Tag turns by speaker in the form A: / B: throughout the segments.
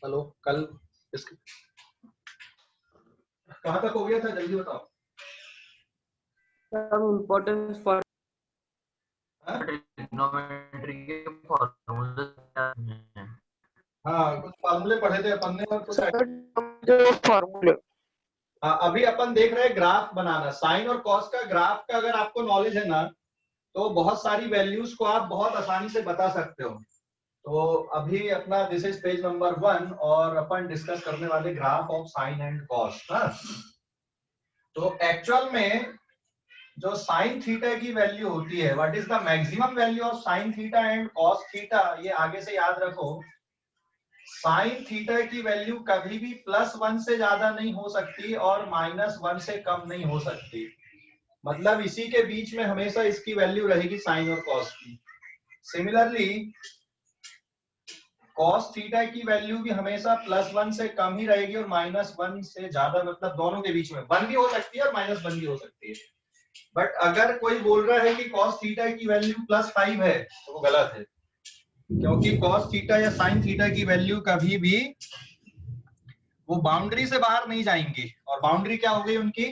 A: Hello, कल कहाँ तक हो गया था, जल्दी बताओ।
B: इम्पोर्टेंस फॉर
C: ट्रिग्नोमेट्री के फॉर्मूले हैं।
A: हाँ, कुछ फार्मूले पढ़े थे अपन ने और कुछ
B: फॉर्मूले।
A: अभी अपन देख रहे हैं ग्राफ बनाना। साइन और कॉस का ग्राफ का अगर आपको नॉलेज है ना, तो बहुत सारी वैल्यूज को आप बहुत आसानी से बता सकते हो। तो अभी अपना दिस इज पेज नंबर 1 और अपन डिस्कस करने वाले graph of sine and cos. तो एक्चुअल में जो साइन थीटा की वैल्यू होती है, what is the maximum value of sine theta and cos theta, ये आगे से याद रखो। साइन थीटा की वैल्यू कभी भी +1 से ज्यादा नहीं हो सकती और -1 से कम नहीं हो सकती। मतलब इसी के बीच में हमेशा इसकी वैल्यू रहेगी साइन और कॉस की। सिमिलरली कॉस थीटा की वैल्यू भी हमेशा +1 से कम ही रहेगी और -1 से ज्यादा, मतलब दोनों के बीच में 1 भी हो सकती है और -1 भी हो सकती है। बट अगर कोई बोल रहा है कि कॉस थीटा की वैल्यू +5 है तो वो गलत है, क्योंकि कॉस थीटा या साइन थीटा की वैल्यू कभी भी वो बाउंड्री से बाहर नहीं जाएंगी। और बाउंड्री क्या हो गई उनकी,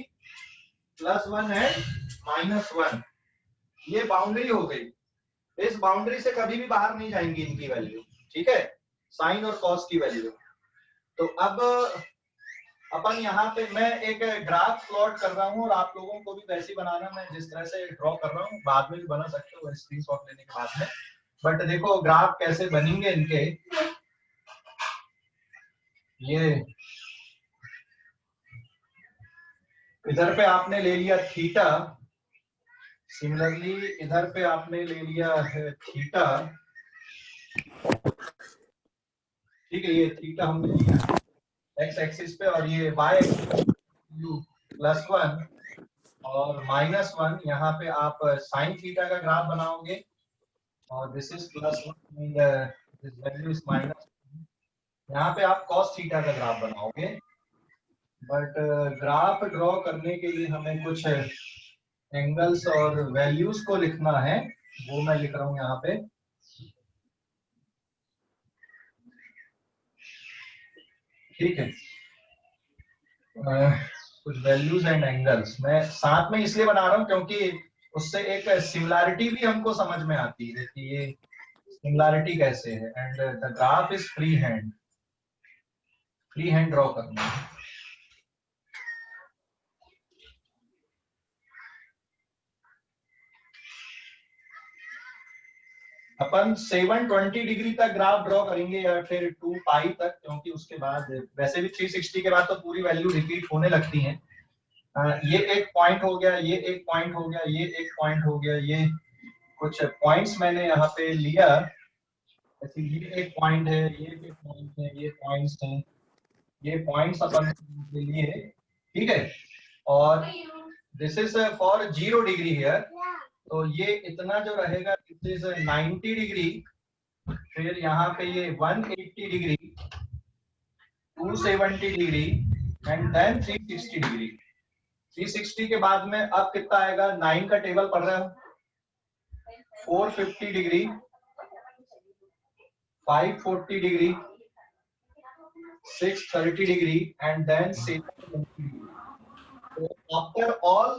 A: +1 है -1, ये बाउंड्री हो गई। इस बाउंड्री से कभी भी बाहर नहीं जाएंगी इनकी वैल्यू, ठीक है, साइन और कॉस की वैल्यू। तो अब अपन यहाँ पे मैं एक ग्राफ प्लॉट कर रहा हूँ और आप लोगों को भी वैसे बनाना, मैं जिस तरह से ड्रॉ कर रहा हूँ बाद में भी बना सकते हो स्क्रीनशॉट लेने के बाद में। बट देखो ग्राफ कैसे बनेंगे इनके, ये इधर पे आपने ले लिया थीटा, सिमिलरली इधर पे आपने ले लिया है थीटा, ठीक है, ये थीटा हमने लिया एक्स एक्सिस पे और ये वाई एक्सिस +1 और -1। यहाँ पे आप साइन थीटा का ग्राफ बनाओगे और this is +1 and this value is -1। यहाँ पे आप कॉस थीटा का ग्राफ बनाओगे। बट ग्राफ ड्रॉ करने के लिए हमें कुछ एंगल्स और वैल्यूज को लिखना है, वो मैं लिख रहा हूँ यहाँ पे। ठीक है, कुछ वैल्यूज एंड एंगल्स मैं साथ में इसलिए बना रहा हूँ क्योंकि उससे एक सिमिलैरिटी भी हमको समझ में आती है कि ये सिमिलैरिटी कैसे है। And the graph is free hand draw करना है। अपन 720 डिग्री तक ग्राफ ड्रॉ करेंगे या फिर 2 पाई तक, क्योंकि उसके बाद वैसे भी 360 के बाद तो पूरी वैल्यू रिपीट होने लगती है। ये एक पॉइंट हो गया, ये एक पॉइंट हो गया, ये एक पॉइंट हो गया, ये कुछ पॉइंट्स मैंने यहाँ पे लिया। जैसे ये एक पॉइंट है, ये एक पॉइंट है, ये पॉइंट्स हैं, ये पॉइंट्स अपन के लिए, ठीक है। और this is for 0 degree here, तो ये इतना जो रहेगा दिस इज 90 डिग्री, फिर यहाँ पे ये 180 degree, 270 degree and then 360 degree. 360 के बाद में अब कितना आएगा, 9 का टेबल पढ़ रहे हो, 450 degree, 540 degree, 630 degree and then 720 degree. तो आफ्टर ऑल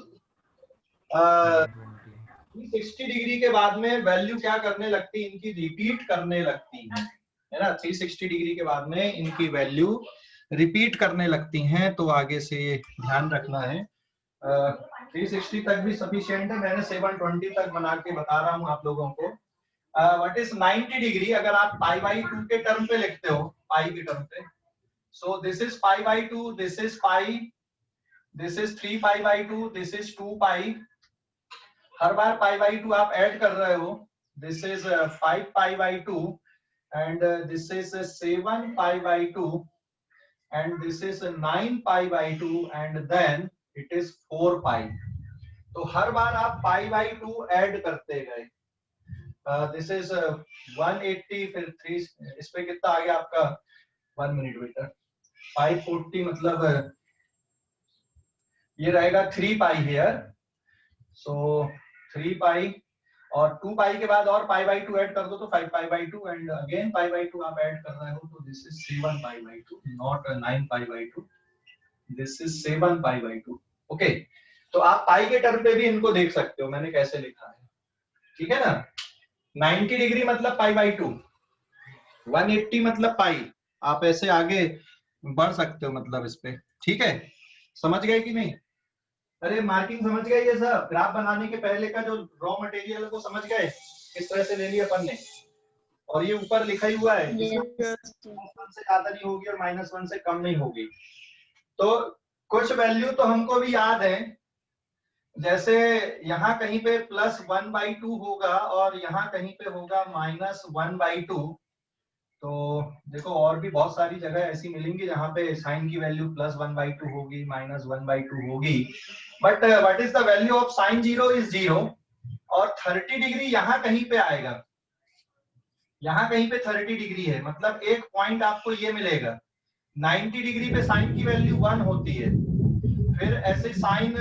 A: 360 डिग्री के बाद में वैल्यू क्या करने लगती है, इनकी रिपीट करने लगती है ना। 360 डिग्री के बाद में इनकी वैल्यू रिपीट करने लगती हैं, तो आगे से ध्यान रखना है। 360 तक भी सफिशिएंट है, मैंने 720 तक बना के बता रहा हूँ आप लोगों को। व्हाट इज 90 डिग्री, अगर आप π/2 के टर्म पे लिखते हो, पाई के टर्म पे, so this is π/2, this is pi, this is 3π/2, this is 2π। हर बार π/2 आप ऐड कर रहे हो, this is 5π/2 and this is 7π/2 and this is 9π/2 and then it is 4π। तो हर बार आप π/2 ऐड करते गए। दिस इज 180, फिर 3, इस पे कितना आ गया आपका, 1 मिनट बेटा, 540 मतलब ये रहेगा 3π हियर, सो 3π और 2 पाई के बाद और पाई बाई 2 ऐड कर दो तो 5 pi by 2 and again pi by 2 आप ऐड कर रहे हो तो this is 7 pi by 2 not 9 pi by 2, this is 7 pi by 2। Okay, तो आप पाई के टर्म पे भी इनको देख सकते हो मैंने कैसे लिखा है, ठीक है ना। 90 डिग्री मतलब पाई बाई 2, 180 मतलब पाई, आप ऐसे आगे बढ़ सकते हो मतलब इस पे, ठीक है। समझ गए कि नहीं? अरे मार्किंग समझ गए ये सब? ग्राफ बनाने के पहले का जो रॉ मटेरियल को समझ गए किस तरह से ले लिया अपन ने, और ये ऊपर लिखा ही हुआ है -1 से ज्यादा नहीं होगी और -1 से कम नहीं होगी। तो कुछ वैल्यू तो हमको भी याद है, जैसे यहाँ कहीं पे +1/2 होगा और यहाँ कहीं पे होगा -1/2। तो देखो और भी बहुत सारी जगह ऐसी मिलेंगी जहाँ पे साइन की वैल्यू +1/2 होगी, -1/2 होगी, but what is the value of sine 0 is 0 और 30 डिग्री यहाँ कहीं पे आएगा, यहाँ कहीं पे 30 डिग्री है, मतलब एक पॉइंट आपको ये मिलेगा। 90 डिग्री पे साइन की वैल्यू 1 होती है, फिर ऐसे साइन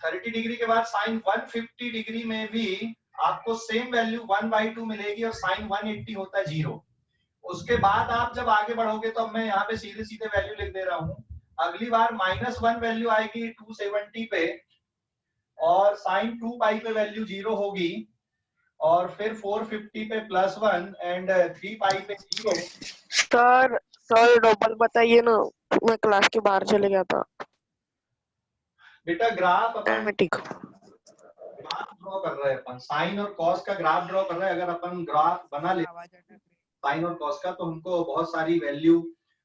A: 30 डिग्री के बाद साइन 150 डिग्री में भी आपको सेम वैल्यू 1/2 मिलेगी और साइन 180 होता है 0। उसके बाद आप जब आगे बढ़ोगे तो मैं यहाँ पे सीधे सीधे वैल्यू लिख दे रहा हूँ, अगली बार -1 वैल्यू आएगी 270 पे और साइन 2 पाई पे वैल्यू 0 होगी और फिर 450 पे +1 एंड 3 पाई पे 0।
B: सर सर डबल बताइए ना, मैं क्लास के बाहर चले गया था।
A: बेटा ग्राफ अपन
B: ऑटोमेटिक
A: ग्राफ ड्रॉ कर रहे हैं, अपन साइन और कॉस का ग्राफ ड्रॉ कर रहे हैं। अगर अपन ग्राफ बना ले साइन और कॉस का तो हमको बहुत सारी वैल्यू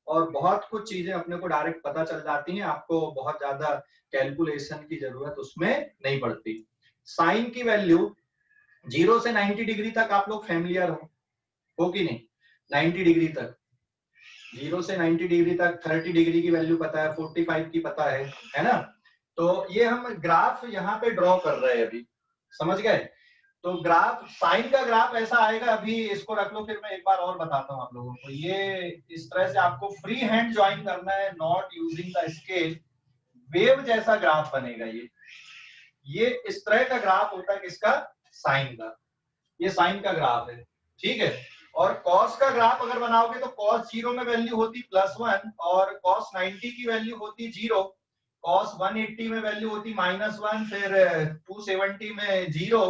A: और बहुत कुछ चीजें अपने को डायरेक्ट पता चल जाती हैं, आपको बहुत ज्यादा कैलकुलेशन की जरूरत उसमें नहीं पड़ती। साइन की वैल्यू 0 से 90 डिग्री तक आप लोग फैमिलियर हो कि नहीं? 90 डिग्री तक, 0 से 90 डिग्री तक 30 डिग्री की वैल्यू पता है, 45 की पता है ना। तो ये हम ग्राफ यहाँ पे ड्रॉ कर रहे हैं अभी, समझ गए? तो ग्राफ साइन का ग्राफ ऐसा आएगा, अभी इसको रख लो, फिर मैं एक बार और बताता हूँ आप लोगों को। ये इस तरह से आपको फ्री हैंड ज्वाइन करना है, not using the scale. Wave जैसा ग्राफ बनेगा ये इस तरह का ग्राफ होता है किसका? साइन का। ये साइन का ग्राफ है, ठीक है। और कॉस का ग्राफ अगर बनाओगे तो कॉस 0 में वैल्यू होती +1 और कॉस 90 की वैल्यू होती 0, कॉस 180 में वैल्यू होती -1, फिर 270 में 0,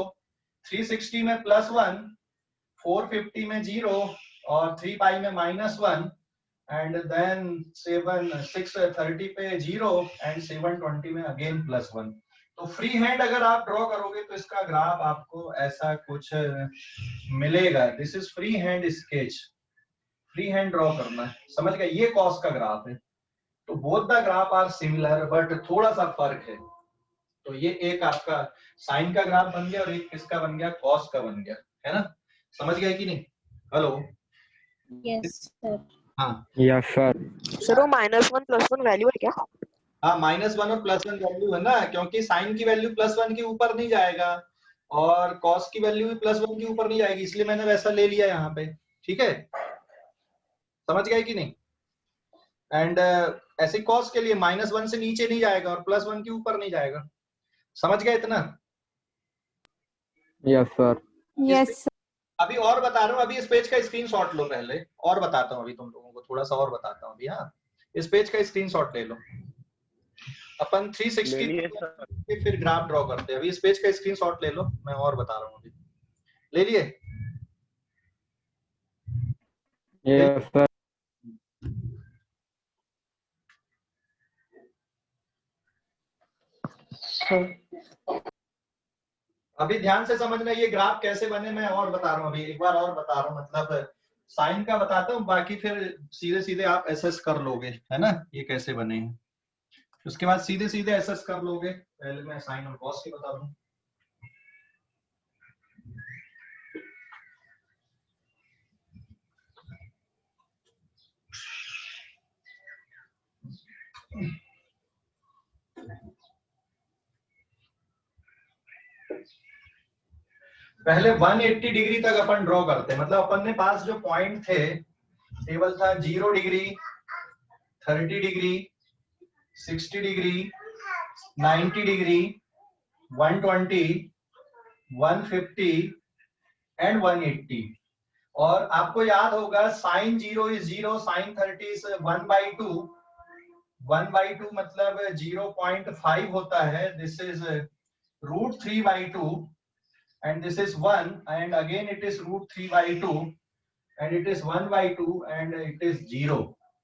A: 360 में +1, 450 में 0 और 3 पाई में -1 एंड देन 630 पे 0 एंड 720 में अगेन +1। तो फ्री हैंड अगर आप ड्रॉ करोगे तो इसका ग्राफ आपको ऐसा कुछ मिलेगा। This is free hand sketch, free hand draw करना है, समझ गए? ये कॉस का ग्राफ है। तो both the graph are similar but थोड़ा सा फर्क है। तो ये एक आपका साइन का ग्राफ बन गया और एक किसका बन गया? कॉस का बन गया, है ना? समझ गए कि नहीं? हेलो?
D: Yes sir.
A: हाँ
E: यस सर।
B: सर वो -1 +1 वैल्यू है क्या?
A: हाँ, -1 और +1 वैल्यू है ना, क्योंकि साइन की वैल्यू +1 के ऊपर नहीं जाएगा और कॉस की वैल्यू भी +1 के ऊपर नहीं जाएगी, इसलिए मैंने वैसा ले लिया यहाँ पे, ठीक है? समझ गए कि नहीं? एंड ऐसे कॉस के लिए -1 से नीचे नहीं जाएगा और +1 के ऊपर नहीं जाएगा। समझ गए इतना?
E: Yes sir.
D: यस
A: अभी और बता रहा हूँ, अभी इस पेज का स्क्रीनशॉट लो पहले, और बताता हूँ अभी तुम लोगों को, थोड़ा सा और बताता हूँ अभी। हाँ, इस पेज का स्क्रीनशॉट ले लो। अपन 360 पे फिर ग्राफ ड्रॉ करते हैं। अभी इस पेज का स्क्रीनशॉट ले लो, मैं और बता रहा हूँ अभी। ले लिए?
E: Yes sir.
A: अभी ध्यान से समझना ये ग्राफ कैसे बने, मैं और बता रहा हूँ अभी, एक बार और बता रहा हूँ। मतलब साइन का बताता हूँ, बाकी फिर सीधे सीधे आप एसएस कर लोगे, है ना, ये कैसे बने हैं। उसके बाद सीधे सीधे एसएस कर लोगे। पहले मैं साइन और कॉस के बता दूं। पहले 180 डिग्री तक अपन ड्रॉ करते हैं, मतलब अपन ने पास जो पॉइंट थे टेबल था 0 degree, 30 degree, 60 degree, 90 degree, 120, 150 and 180। और आपको याद होगा साइन 0 इज 0, साइन 30 इज 1/2। 1/2 मतलब 0.5 होता है। This is √3/2 and this is 1 and again it is √3/2 and it is 1/2 and it is 0।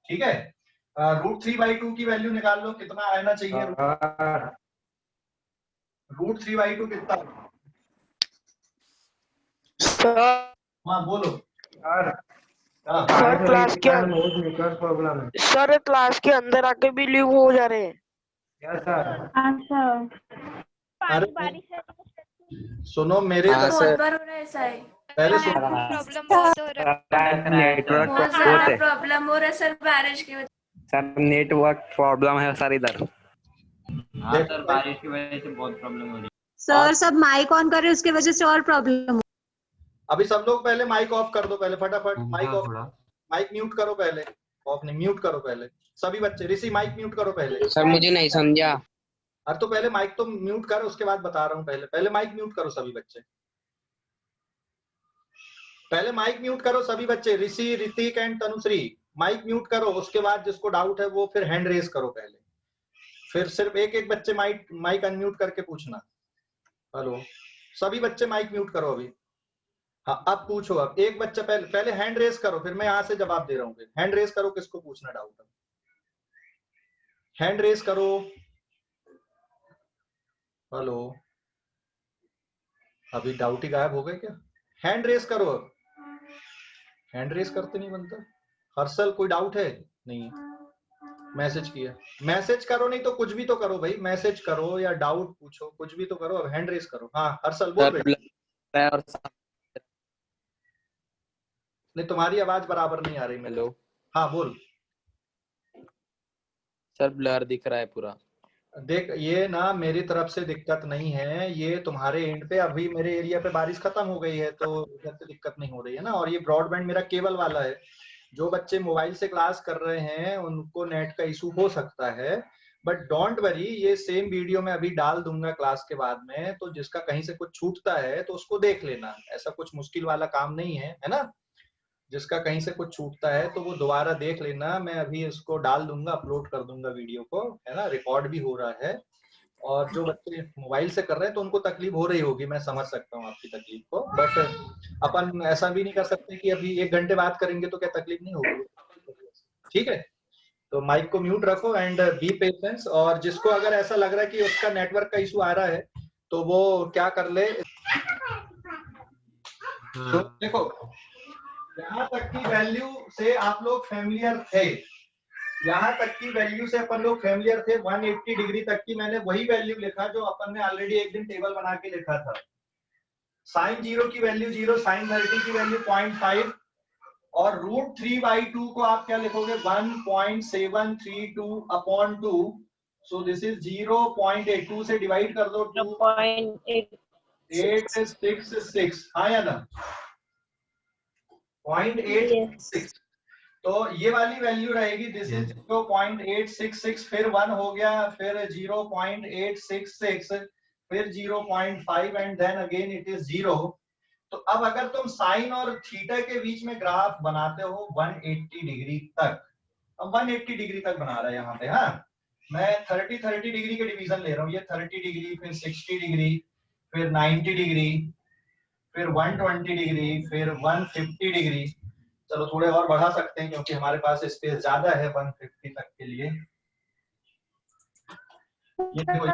A: ठीक है, √3/2 की वैल्यू निकाल लो, कितना आना चाहिए? √3/2 कितना?
B: सर
A: हाँ बोलो।
E: सर
A: हाँ
B: सर क्लास के
E: नेटवर्क प्रॉब्लम है
B: सर क्लास के अंदर आके भी लीव हो जा रहे हैं।
E: क्या सर?
A: अरे सुनो मेरे
F: हाँ
A: तरफ
F: सर।
G: बार हो रहा है ऐसा है,
A: पहले सुनो,
D: प्रॉब्लम बहुत हो रहा है।
E: नेटवर्क
G: बहुत ज्यादा प्रॉब्लम हो रहा है सर बारिश की वजह
E: सर नेटवर्क प्रॉब्लम है सर इधर।
C: हाँ सर, बारिश की वजह से बहुत प्रॉब्लम हो रही है।
D: सर सब माइक ऑन करे उसके वजह से और प्रॉब्लम।
A: अभी सब लोग पहले माइक ऑफ कर दो, पहले फटाफट माइक ऑफ,
C: थोड़ा
A: माइक म्यूट करो पहले, ऑफ नहीं म्यूट करो पहले सभी बच्चे। ऋषि माइक म्यूट करो पहले।
F: सर मुझे नहीं समझा।
A: अरे तो पहले माइक तो म्यूट करो, उसके बाद बता रहा हूँ। पहले माइक म्यूट करो सभी बच्चे, पहले माइक म्यूट करो सभी बच्चे। Rishi, Hrithik and Tanushree mic mute करो, उसके बाद जिसको डाउट है वो फिर हैंड रेज करो पहले, फिर सिर्फ एक एक बच्चे माइक अनम्यूट करके पूछना। हेलो, सभी बच्चे माइक म्यूट करो अभी। हाँ अब पूछो, अब एक बच्चा पहले हैंड रेज करो, फिर मैं यहाँ से जवाब दे रहा हूँ। हैंड रेज करो, किसको पूछना डाउट है, हैंड रेज करो। हेलो, अभी डाउट ही गायब हो गए क्या? हैंड रेज करो, अब हैंड रेज करते नहीं बनता। हर्षल कोई डाउट है? नहीं, मैसेज किया, मैसेज करो, नहीं तो कुछ भी तो करो भाई, मैसेज करो या डाउट पूछो, कुछ भी तो करो। अब हैंड रेज करो। हाँ हर्षल बोल रहे। नहीं तुम्हारी आवाज बराबर नहीं आ रही मेरे।
F: हेलो
A: हाँ बोल।
F: सर, ब्लर दिख रहा है पूरा।
A: देख ये ना मेरी तरफ से दिक्कत नहीं है, ये तुम्हारे एंड पे। अभी मेरे एरिया पे बारिश खत्म हो गई है तो इधर से दिक्कत नहीं हो रही है ना। और ये ब्रॉडबैंड मेरा केबल वाला है। जो बच्चे मोबाइल से क्लास कर रहे हैं उनको नेट का इशू हो सकता है, बट डोंट वरी, ये सेम वीडियो मैं अभी डाल दूंगा क्लास के बाद में, तो जिसका कहीं से कुछ छूटता है तो उसको देख लेना। ऐसा कुछ मुश्किल वाला काम नहीं है, है ना। जिसका कहीं से कुछ छूटता है तो वो दोबारा देख लेना। मैं अभी इसको डाल दूंगा, अपलोड कर दूंगा वीडियो को, है ना। रिकॉर्ड भी हो रहा है। और जो बच्चे मोबाइल से कर रहे हैं तो उनको तकलीफ हो रही होगी, मैं समझ सकता हूँ आपकी तकलीफ को, बट अपन ऐसा भी नहीं कर सकते कि अभी 1 घंटे बात करेंगे तो क्या तकलीफ नहीं होगी। ठीक है, तो माइक को म्यूट रखो एंड बी पेशेंस। और जिसको अगर ऐसा लग रहा है कि उसका नेटवर्क का इशू आ रहा है तो वो क्या कर ले, तो देखो यहाँ तक की वैल्यू से आप लोग फेमिलियर थे, यहाँ तक की वैल्यू से अपन लोग फेमिलियर थे। 180 डिग्री तक की मैंने वही वैल्यू लिखा जो अपन ने ऑलरेडी एक दिन टेबल बना के लिखा था। साइन 0 की वैल्यू 0, साइन 30 की वैल्यू 0.5 और √3/2 को आप क्या लिखोगे 1.732/2। सो दिस इज 0.82 से डिवाइड कर दो 2.866। हाँ या ना, 0.86। तो ये वाली वैल्यू रहेगी, दिस इज 0.866, फिर 1 हो गया, फिर 0.866, फिर 0.5 and then again it is 0। तो अब अगर तुम साइन और थीटा के बीच में ग्राफ बनाते हो 180 डिग्री तक, अब 180 डिग्री तक बना रहा है यहाँ पे। हाँ मैं 30 डिग्री के डिवीजन ले रहा हूँ, ये 30 डिग्री, फिर 60 डिग्री, फिर 90 डिग्री, फिर 120 डिग्री, फिर 150 डिग्री। चलो थोड़े और बढ़ा सकते हैं क्योंकि हमारे पास स्पेस ज्यादा है 150 तक के लिए। ये देखो,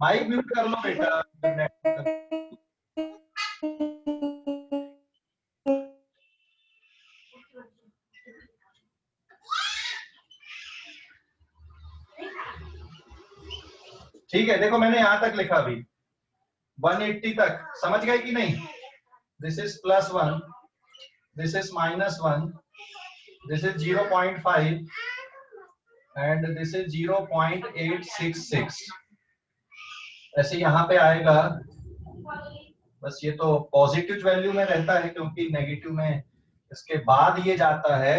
A: माइक म्यूट कर लो बेटा। ठीक है, देखो मैंने यहां तक लिखा अभी 180 तक, समझ गए कि नहीं। This is +1, this is -1, this is 0.5 and this is 0.866। ऐसे यहाँ पे आएगा। बस ये तो पॉजिटिव वैल्यू में रहता है क्योंकि नेगेटिव में इसके बाद ये जाता है,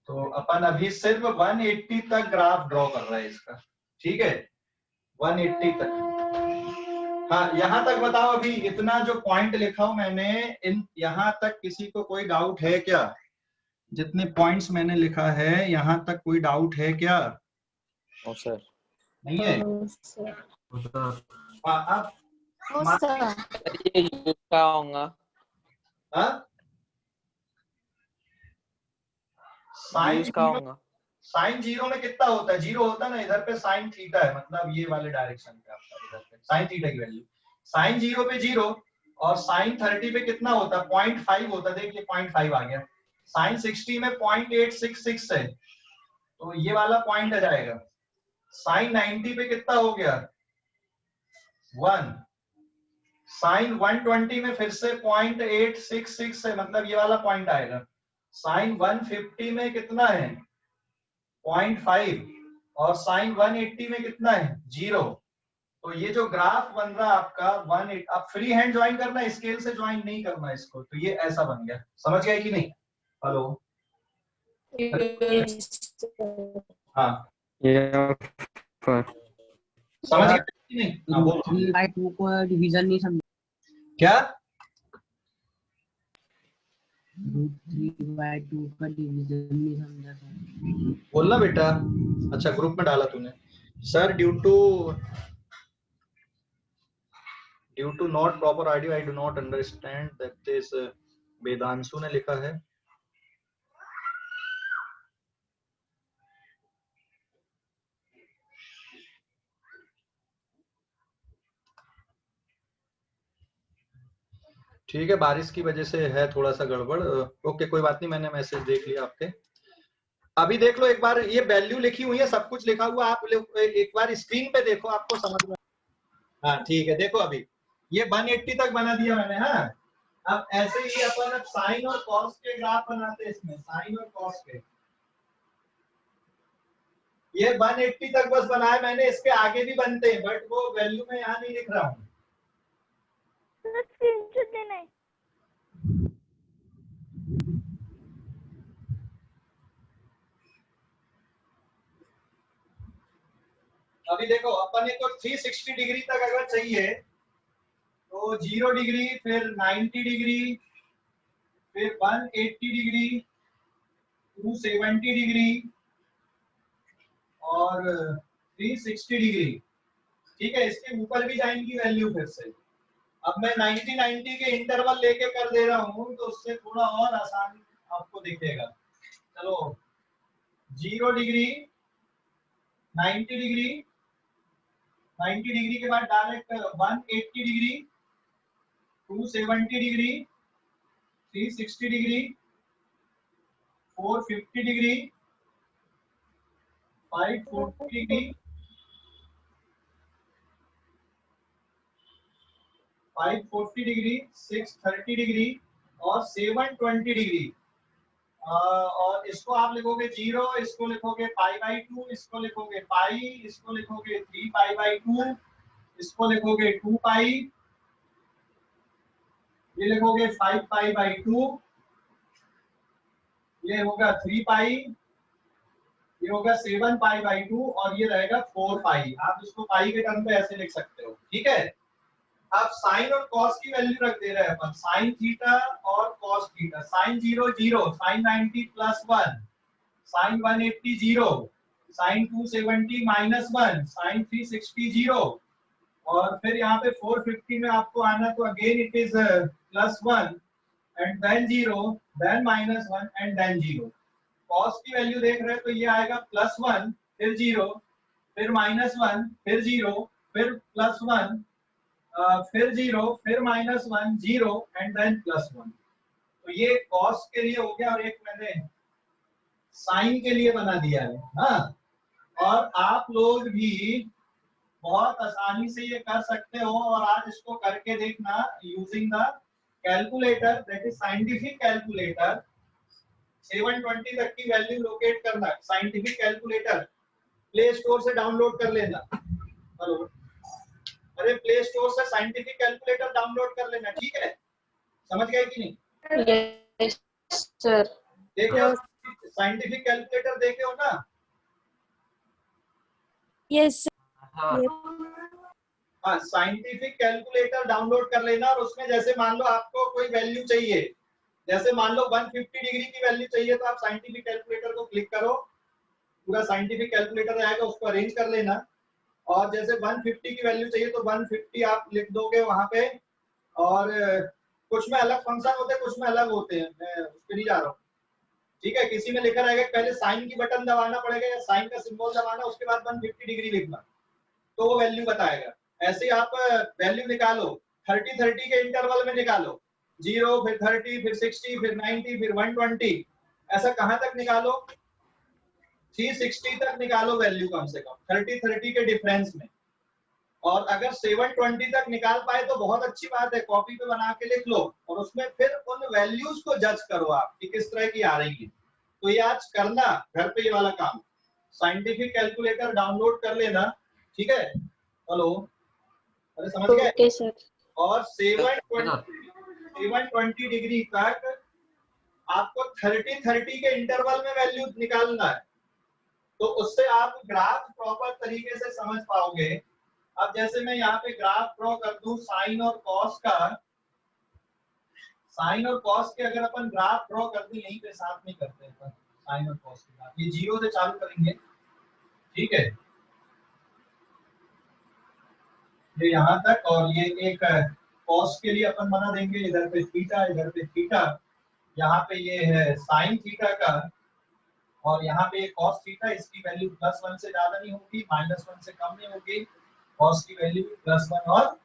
A: तो अपन अभी सिर्फ 180 तक ग्राफ ड्रॉ कर रहे हैं इसका, ठीक है, 180 तक। हाँ, यहां तक बताओ, अभी इतना जो पॉइंट लिखा हूं मैंने, इन यहां तक किसी को कोई डाउट है क्या? जितने पॉइंट्स मैंने लिखा है यहां तक कोई डाउट है क्या?
F: No sir.
A: नहीं है? हाँ, अब
F: ये यूज का होगा। यूज का होगा।
A: साइन जीरो में कितना होता है? जीरो होता है ना, इधर पे साइन थीटा है, मतलब ये वाले डायरेक्शन पे आपका इधर पे साइन थीटा की वैल्यू, साइन जीरो पे जीरो, और साइन 30 पे कितना होता है? 0.5 होता है। देखिए 0.5 आ गया। साइन 60 में 0.866 है, तो ये वाला पॉइंट आ जाएगा। साइन 90 पे कितना हो गया? 1। साइन 120 में फिर से 0.866 है, मतलब ये वाला पॉइंट आएगा। साइन 150 में कितना है? 0.5, और साइन 180 में कितना है? 0। तो ये जो ग्राफ बन रहा आपका 180, अब फ्री हैंड ज्वाइन करना है, स्केल से ज्वाइन नहीं करना इसको, तो ये ऐसा बन गया। समझ गए कि नहीं? हेलो, हाँ समझ गए कि नहीं? हाँ बोलो।
H: 3/2 को डिवीजन नहीं समझा।
A: क्या?
H: 3/2 का डिवीजन नहीं समझा था।
A: बोलना बेटा। अच्छा, ग्रुप में डाला तूने? Sir, due to not proper audio I do not understand that this, Vedanshu ने लिखा है। ठीक है, बारिश की वजह से है थोड़ा सा गड़बड़। ओके, कोई बात नहीं, मैंने मैसेज देख लिया आपके। अभी देख लो एक बार, ये वैल्यू लिखी हुई है, सब कुछ लिखा हुआ, आप एक बार स्क्रीन पे देखो, आपको समझ में। हाँ ठीक है, देखो अभी ये 180 तक बना दिया मैंने। हाँ, अब ऐसे ही अपन अब साइन और कॉस के ग्राफ बनाते हैं इसमें, साइन और कॉस के। ये 180 तक बस बनाया मैंने, इसके आगे भी बनते हैं, बट वो वैल्यू में यहाँ नहीं लिख रहा हूँ। अभी देखो, अपन को 360 डिग्री तक अगर चाहिए तो 0 डिग्री, फिर 90 डिग्री, फिर 180 डिग्री, 270 डिग्री और 360 डिग्री। ठीक है, इसके ऊपर भी जाएंगी वैल्यू फिर से। अब मैं 90 के इंटरवल लेके कर दे रहा हूँ, तो उससे थोड़ा और आसान आपको दिखेगा। चलो, 0 डिग्री, 90 डिग्री, 90 डिग्री के बाद direct 180 degree, 270 degree, 360 degree, 450 degree, 540 degree, 540 degree, 630 degree और 720 डिग्री। और इसको आप लिखोगे 0, इसको लिखोगे π/2, इसको लिखोगे पाई, इसको लिखोगे 3π/2, इसको लिखोगे 2π, ये लिखोगे 5π/2, ये होगा 3π, ये होगा 7π/2 और ये रहेगा 4π। आप इसको पाई के टर्म पे ऐसे लिख सकते हो। ठीक है, अब साइन और कॉस की वैल्यू रख दे रहे हैं अपन, साइन थीटा और cos theta. Sine 0 0, sine 90 +1, sine 180 0, sine 270 -1, sine 360 0, और फिर यहाँ पे 450 में आपको आना, तो again it is +1 and then 0, then -1 and then 0। Cos की वैल्यू देख रहे हैं तो ये आएगा +1, फिर 0, फिर -1, फिर 0, फिर +1, फिर 0, फिर -1, 0 एंड देन +1। तो ये कॉस के लिए हो गया, और एक मैंने साइन के लिए बना दिया है। हाँ, और आप लोग भी बहुत आसानी से ये कर सकते हो, और आज इसको करके देखना using the calculator, that is scientific calculator. 720 तक की वैल्यू लोकेट करना, साइंटिफिक कैलकुलेटर प्ले स्टोर से डाउनलोड कर लेना। हेलो, अरे प्ले स्टोर से साइंटिफिक कैलकुलेटर डाउनलोड कर लेना। ठीक है, समझ गए कि नहीं?
B: सर
A: देखे हो साइंटिफिक कैलकुलेटर देखे हो ना?
D: यस
A: हाँ, साइंटिफिक कैलकुलेटर डाउनलोड कर लेना और उसमें जैसे मान लो आपको कोई वैल्यू चाहिए, जैसे मान लो 150 डिग्री की वैल्यू चाहिए तो आप साइंटिफिक कैलकुलेटर को क्लिक करो, पूरा साइंटिफिक कैलकुलेटर आएगा, उसको अरेंज कर लेना। और जैसे 150 की वैल्यू चाहिए तो 150 आप लिख दोगे वहां पे। और कुछ में अलग फंक्शन होते हैं, कुछ में अलग होते हैं, मैं उस पर नहीं जा रहा हूँ। ठीक है, किसी में लिखा रहेगा पहले साइन की बटन दबाना पड़ेगा या साइन का सिंबल दबाना, उसके बाद 150 डिग्री लिखना, तो वो वैल्यू बताएगा। ऐसे ही आप वैल्यू निकालो 30-30 के इंटरवल में निकालो, 0 फिर 30 फिर 60 फिर 90 फिर 120, ऐसा कहां तक निकालो? 360 तक निकालो वैल्यू कम से कम 30-30 के डिफरेंस में। और अगर 720 तक निकाल पाए तो बहुत अच्छी बात है, कॉपी पे बना के लिख लो और उसमें फिर उन वैल्यूज को जज करो आप कि किस तरह की आ रही है। तो ये आज करना घर पे, ये वाला काम, साइंटिफिक कैलकुलेटर डाउनलोड कर लेना, ठीक है? हेलो, अरे समझ गए?
B: Okay sir.
A: और 720 डिग्री तक आपको 30-30 के इंटरवल में वैल्यू निकालना है, तो उससे आप ग्राफ प्रॉपर तरीके से समझ पाओगे। अब जैसे मैं यहाँ पे ग्राफ ड्रॉ कर दूं साइन और कॉस का, साइन और कॉस के अगर अपन ग्राफ ड्रॉ कर दें, यहीं पे साथ में करते हैं साइन और कॉस के ग्राफ, ये 0 से चालू करेंगे, ठीक है? ये यहाँ तक, और ये एक कॉस के लिए अपन बना देंगे, इधर पे थीटा, इधर पे थीटा, यहाँ पे ये है साइन थीटा का, और यहाँ पे ये कॉस थीटा, इसकी वैल्यू +1 से ज्यादा नहीं होगी, -1 से कम नहीं होगी, कॉस की वैल्यू +1 और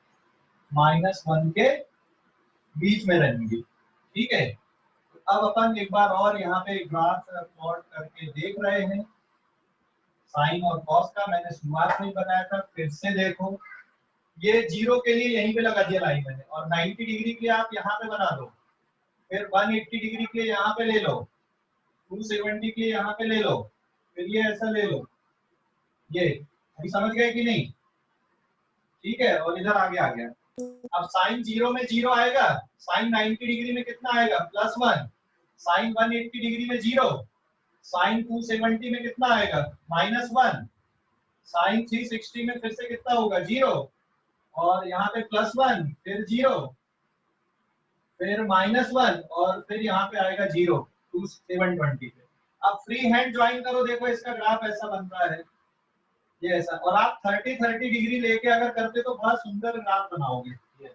A: -1 के बीच में रहेंगी, ठीक है? अब अपन एक बार और यहाँ पे ग्राफ प्लॉट करके देख रहे हैं साइन और कॉस का, मैंने शुरुआत में बताया था, फिर से देखो, ये 0 के लिए यहीं पे लगा दिया लाइन मैंने, और 90 डिग्री के लिए आप यहाँ पे बना दो, फिर 180 डिग्री के लिए यहाँ पे ले लो, 270 के लिए यहाँ पे ले लो, फिर ये ऐसा ले लो, ये अभी समझ गए कि नहीं? ठीक है, और इधर आगे आ गया। अब साइन 0 में 0 आएगा, साइन 90 डिग्री में कितना आएगा? +1, साइन 180 डिग्री में 0, साइन 270 में कितना आएगा? -1, साइन 360 में फिर से कितना होगा? 0, और यहाँ पे +1 फिर 0 फिर -1 और फिर यहाँ पे आएगा 0, 720 पे। अब फ्री हैंड ज्वाइन करो, देखो इसका ग्राफ ऐसा बन रहा है, ये ऐसा, और आप 30-30 डिग्री लेके अगर करते तो बड़ा सुंदर ग्राफ बनाओगे। ये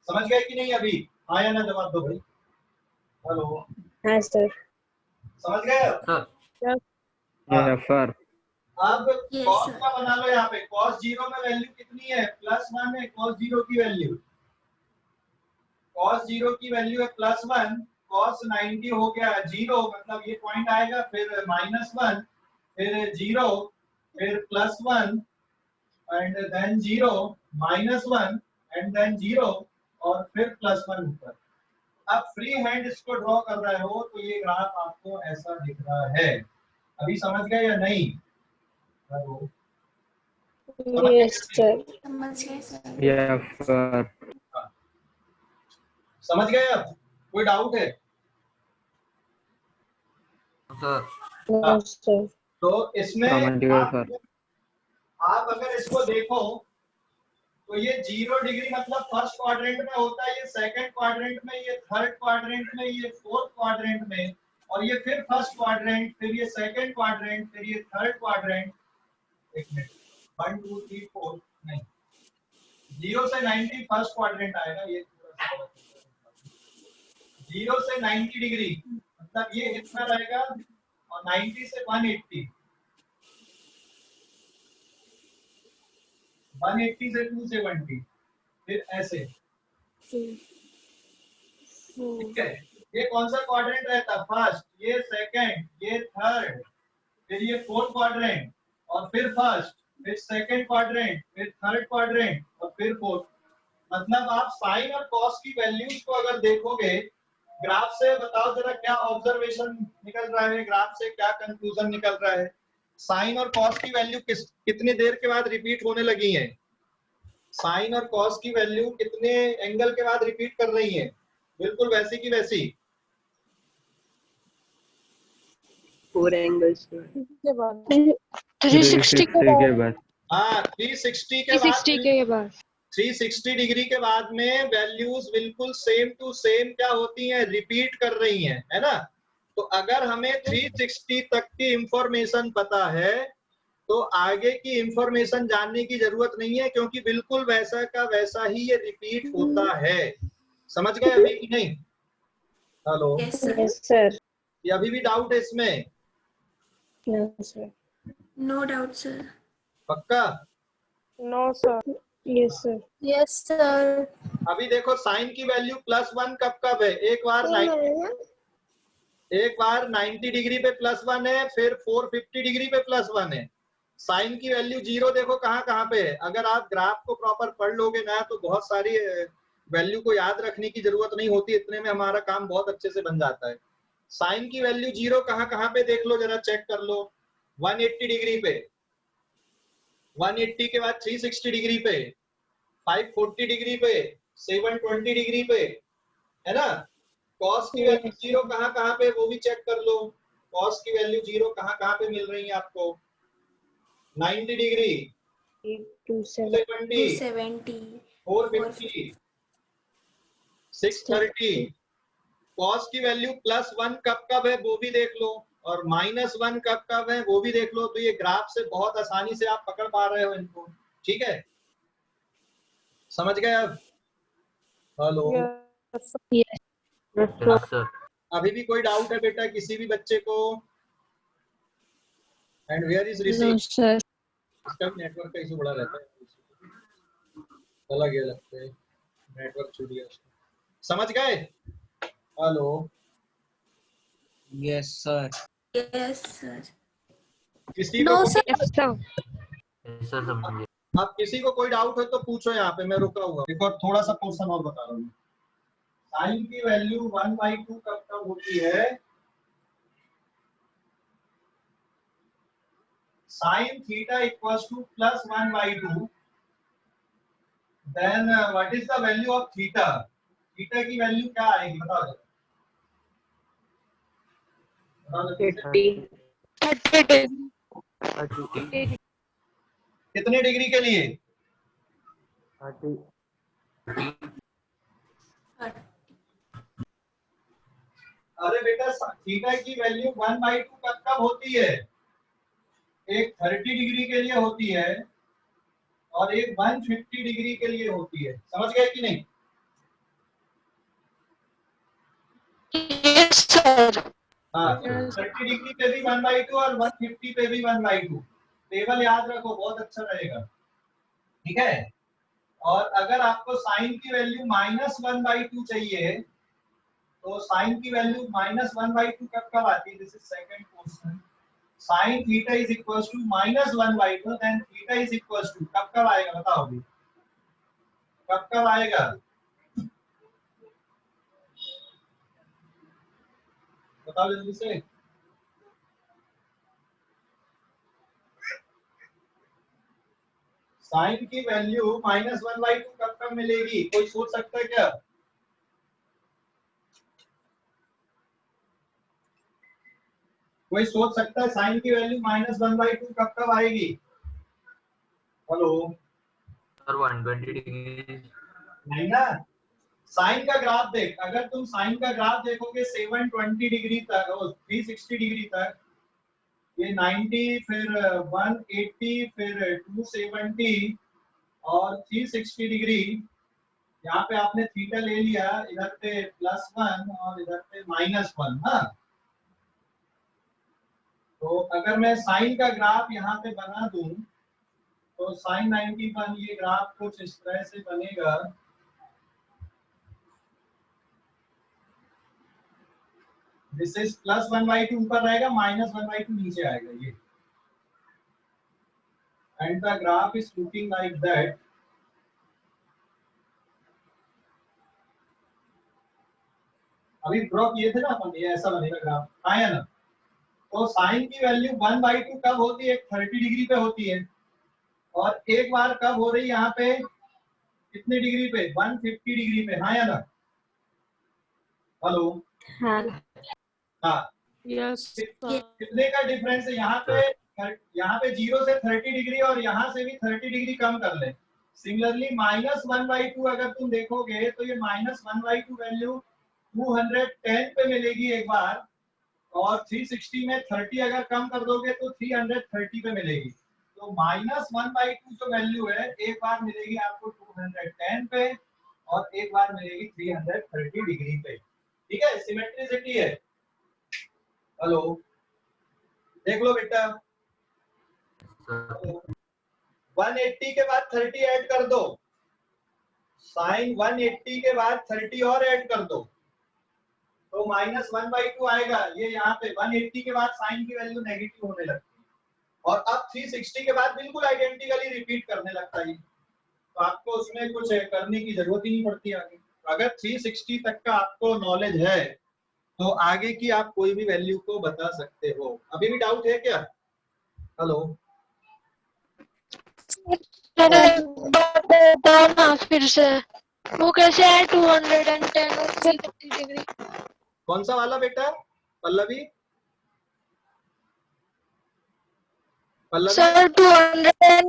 A: समझ गए कि नहीं? अभी हाँ या ना जवाब दो भाई। हेलो,
B: हाँ सर।
A: समझ गए?
E: Yes sir.
A: अब
G: Yes,
A: cos
G: sir.
A: का बना लो, यहाँ पे cos 0 में वैल्यू कितनी है? +1 है cos 0 की वैल्यू, cos 0 की वैल्यू है +1, cos 90 हो गया 0, मतलब ये पॉइंट आएगा, फिर -1 फिर 0 फिर +1 एंड देन 0 -1 एंड देन 0 और फिर +1 ऊपर। अब फ्री हैंड इसको ड्रॉ कर रहे हो तो ये ग्राफ आपको ऐसा दिख रहा है। अभी समझ गए या नहीं? Hello,
B: yes sir.
G: समझ गए सर।
E: Yes sir.
A: समझ गए? अब कोई डाउट है?
B: Yes sir.
A: तो इसमें
E: समझ गए सर।
A: आप अगर इसको देखो तो ये 0 डिग्री मतलब फर्स्ट क्वाड्रेंट में होता है, ये सेकंड क्वाड्रेंट में, ये थर्ड क्वाड्रेंट में, ये फोर्थ क्वाड्रेंट में, और ये फिर फर्स्ट क्वाड्रेंट, फिर ये सेकंड क्वाड्रेंट, फिर ये थर्ड क्वाड्रेंट। एक मिनट, 1 2 3 4 नहीं, 0 से 90 फर्स्ट क्वाड्रेंट आएगा, ये 0 से 90 डिग्री मतलब ये इतना रहेगा, और 90 से 180, 180 से 270, फिर ऐसे, ठीक है? ये कौन सा क्वाड्रेंट रहता? फर्स्ट, ये सेकंड, ये थर्ड, फिर ये फोर्थ क्वाड्रेंट, और फिर फर्स्ट, फिर सेकंड क्वाड्रेंट, फिर थर्ड क्वाड्रेंट, और फिर फोर्थ। मतलब आप साइन और कॉस की वैल्यूज को अगर देखोगे ग्राफ से, बताओ जरा क्या ऑब्जर्वेशन निकल रहा है, ग्राफ से क्या कंक्लूजन निकल रहा है? साइन और कॉस की वैल्यू कितनी देर के बाद रिपीट होने लगी है? साइन और कॉस की वैल्यू कितने एंगल के बाद रिपीट कर रही है? बिल्कुल वैसी की वैसी।
H: 4 एंगल्स
B: 360
E: के बाद
A: हाँ 360 के बाद
D: 360 के बाद
A: 360 डिग्री के बाद में वैल्यूज बिल्कुल सेम टू सेम क्या होती हैं, रिपीट कर रही हैं, है ना। तो अगर हमें 360 तक की इंफॉर्मेशन पता है तो आगे की इंफॉर्मेशन जानने की जरूरत नहीं है, क्योंकि बिल्कुल वैसा का वैसा ही ये रिपीट होता है। समझ गए अभी कि नहीं? हेलो,
G: यस सर,
B: सर
A: ये अभी भी डाउट है इसमें?
G: No doubt sir.
A: पक्का?
B: No sir yes sir
G: yes sir.
A: अभी देखो साइन की वैल्यू +1 कब कब है, एक बार 90 डिग्री पे +1 है, फिर 450 डिग्री पे +1 है। साइन की वैल्यू 0 देखो कहाँ कहाँ पे है। अगर आप ग्राफ को प्रॉपर पढ़ लोगे ना तो बहुत सारी वैल्यू को याद रखने की जरूरत नहीं होती, इतने में हमारा काम बहुत अच्छे से बन जाता है। साइन की वैल्यू 0 कहाँ कहाँ पे देख लो, जरा चेक कर लो। 180 डिग्री पे, 180 के बाद 360 डिग्री पे, 540 डिग्री पे, 720 डिग्री पे, है ना। कॉस की वैल्यू 0 कहाँ कहाँ पे, वो भी चेक कर लो। कॉस की वैल्यू 0 कहाँ कहाँ पे मिल रही है आपको? 90 डिग्री, 270,
G: 270,
A: 450, 630। कॉस की वैल्यू +1 कब कब है वो भी देख लो, और -1 कब कब है वो भी देख लो। तो ये ग्राफ से बहुत आसानी से आप पकड़ पा रहे हो इनको, ठीक है। समझ गए अब? हेलो, अभी भी कोई डाउट है बेटा किसी भी बच्चे को? And where is Rishi?
D: Sir
A: इसका नेटवर्क का इशू बड़ा रहता है, चला गया लगता है, नेटवर्क छूट गया उसका। समझ गए? Hello,
H: yes sir
G: yes sir.
A: किसी
G: नो
A: को
G: सर।
A: अब किसी को कोई डाउट है तो पूछो, यहाँ पे मैं रुका हुआ। एक और थोड़ा सा क्वेश्चन और बता रहा हूँ। साइन की वैल्यू 1/2 कब कब होती है? Sine theta equals to +1/2, then what is the value of theta? Theta की वैल्यू क्या आएगी बताओ जरा।
B: 30
A: कितने डिग्री के लिए? अरे बेटा थीटा की वैल्यू 1/2 कब कब होती है? एक 30 डिग्री के लिए होती है और एक 150 डिग्री के लिए होती है। समझ गए कि नहीं?
B: यस सर
A: हाँ, 30 डिग्री पे भी 1/2 और 150 पे भी 1/2। टेबल याद रखो, बहुत अच्छा रहेगा, ठीक है। और अगर आपको साइन की वैल्यू -1/2 चाहिए तो साइन की वैल्यू -1/2 कब कब आती है? This is second question. Sine theta is equals to -1/2, then theta is equals to कब कब आएगा बताओ अभी, कब कब आएगा? बताओ जल्दी से। साइन की वैल्यू -1/2 कब कब मिलेगी? कोई सोच सकता है क्या? कोई सोच सकता है साइन की वैल्यू -1/2 कब कब आएगी? Hello,
C: 120 degree.
A: नहीं ना। साइन का ग्राफ देख, अगर तुम साइन का ग्राफ देखोगे 720 डिग्री तक और 360 डिग्री तक, ये 90, फिर 180, फिर 270 और 360 डिग्री। यहाँ पे आपने थीटा ले लिया, इधर पे +1 और इधर पे -1। हाँ, तो अगर मैं साइन का ग्राफ यहाँ पे बना दूं तो साइन 91 ये ग्राफ कुछ इस तरह से बनेगा। दिस इज +1/2 ऊपर रहेगा, -1/2 नीचे आएगा ये, and the graph is looking like that. अभी ड्रॉ किए थे ना अपन, ये ऐसा बनेगा ग्राफ, आया ना। तो साइन की वैल्यू 1/2 कब होती है? 30 डिग्री पे होती है, और एक बार कब हो रही है यहाँ पे? कितने डिग्री पे? 150 डिग्री पे। हाँ या ना? हेलो,
B: हाँ
A: हाँ।
B: यस
A: कितने का डिफरेंस है यहाँ पे 0 से 30 डिग्री और यहाँ से भी 30 डिग्री कम कर ले। सिमिलरली -1/2 अगर तुम देखोगे तो ये -1/2 वैल्यू 210 पे मिलेगी एक बार, और 360 में 30 अगर कम कर दोगे तो 330 पे मिलेगी। तो -1/2 जो वैल्यू है एक बार मिलेगी आपको 210 पे और एक बार मिलेगी 330 डिग्री पे। ठीक है, सिमेट्रिसिटी है। हेलो, देख लो बेटा, 180 के बाद 30 ऐड कर दो, साइन 180 के बाद 30 और ऐड कर दो तो -1/2 आएगा। ये यहाँ पे 180 के बाद साइन की वैल्यू नेगेटिव होने लगती है, और अब 360 के बाद बिल्कुल आइडेंटिकली रिपीट करने लगता है। तो आपको उसमें कुछ करने की जरूरत ही नहीं पड़ती आगे। अगर 360 तक का आपको नॉलेज है तो आगे की आप कोई भी वैल्यू को बता सकते हो। अभी भी डाउट है क्या? हेलो,
B: ना फिर से वो कैसे है 210 और 330 डिग्री?
A: कौन सा वाला बेटा? पल्लवी, पल्लवी
B: सर 210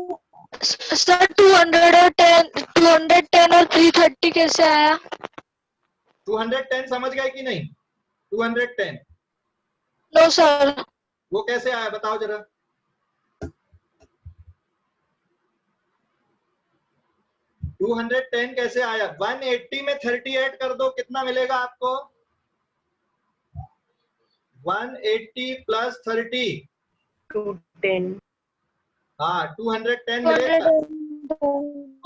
B: और 330 कैसे आया?
A: 210 समझ गए कि नहीं? 210
B: नो सर।
A: वो कैसे आया बताओ जरा। टू 210 कैसे आया? 180 में 30 ऐड कर दो, कितना मिलेगा आपको? 180 प्लस 30
H: 210
A: हाँ 210 मिलेगा।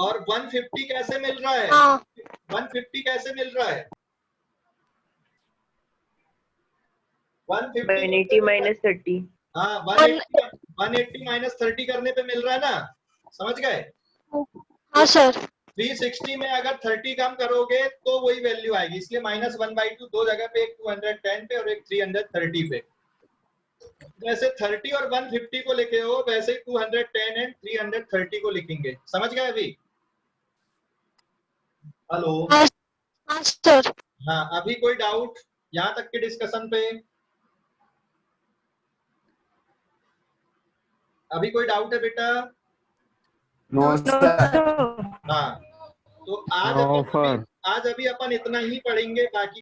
A: और 150 कैसे मिल रहा है?
B: हाँ
A: 150 कैसे मिल रहा है? 150
H: minus 30
A: हाँ 180 माइनस 30 करने पे मिल रहा है ना, समझ गए?
B: हाँ सर।
A: 360 में अगर 30 कम करोगे तो वही वैल्यू आएगी, इसलिए -1/2 दो जगह पे, एक 210 पे और एक 330 पे। जैसे 30 और 150 को लिखे हो वैसे ही 210 एंड 330 को लिखेंगे। समझ गए अभी? हेलो,
B: हाँ सर।
A: हाँ अभी कोई डाउट यहाँ तक के डिस्कशन पे? अभी कोई डाउट है बेटा?
E: No sir.
A: हाँ तो
E: No, sir.
A: आज अभी अपन इतना ही पढ़ेंगे, बाकी